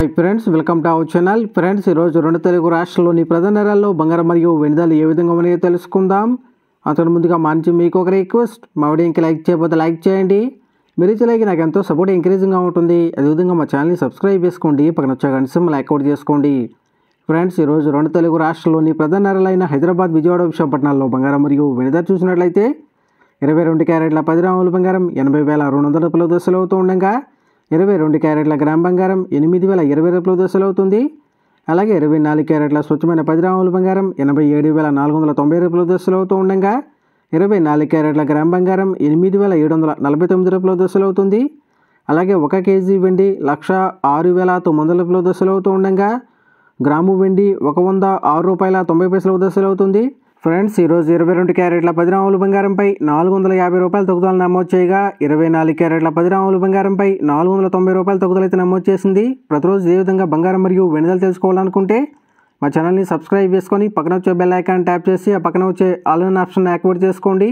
Hi friends, welcome to our channel. Friends, ఈరోజు రెండు తెలుగు రాష్ట్రాల్లోని ప్రధాన నగరాల్లో బంగారం మరియు వెండి ఏ విధంగా ఉన్నాయో తెలుసుకుందాం. అంతకు ముందుగా మా నుంచి మీకు ఒక రిక్వెస్ట్, మా వీడియోకి లైక్ చేయకపోతే లైక్ చేయండి. మీరు ఇచ్చే లైక్ నాకు ఎంతో సపోర్ట్ ఎంకరేజింగ్గా ఉంటుంది. అదేవిధంగా మా ఛానల్ని సబ్స్క్రైబ్ చేసుకోండి, పక్కన వచ్చే గంట సింబల్ యాక్టివేట్ చేసుకోండి. ఫ్రెండ్స్, ఈరోజు రెండు తెలుగు రాష్ట్రాల్లోని ప్రధాన నగరాలైన హైదరాబాద్, విజయవాడ, విశాఖపట్నాల్లో బంగారం మరియు వెండి ధర చూసినట్లయితే 22 క్యారెట్ల 10 గ్రాముల బంగారం 80,200 రూపాయల దశలు అవుతూ ఉండగా 22 క్యారెట్ల గ్రామ్ బంగారం 8,020 రూపాయల దశలు అవుతుంది. అలాగే 24 క్యారెట్ల స్వచ్ఛమైన 10 గ్రాముల బంగారం 87,490 రూపాయల దశలు అవుతూ ఉండగా 24 క్యారెట్ల గ్రామ్ బంగారం 8,749 రూపాయల దశలు అవుతుంది. అలాగే 1 కేజీ వెండి 1,06,900 రూపాయల దశలు అవుతూ ఉండగా గ్రాము వెండి 106 రూపాయల 90 పైసల దశలు అవుతుంది. ఫ్రెండ్స్, ఈరోజు 22 క్యారెట్ల 10 గ్రాముల బంగారంపై 450 రూపాయల తగ్గుదల నమోదు చేయగా 24 క్యారెట్ల 10 గ్రాముల బంగారంపై 490 రూపాయల తగ్గుదల అయితే నమోదు చేసింది. ప్రతిరోజు ఏ విధంగా బంగారం మరియు వెండి తెలుసుకోవాలనుకుంటే మా ఛానల్ని సబ్స్క్రైబ్ చేసుకొని పక్కన వచ్చే బెల్ ఐకాన్ ట్యాప్ చేసి ఆ పక్కన వచ్చే ఆల్ ఇన్ ఆప్షన్ యాక్టివేట్ చేసుకోండి.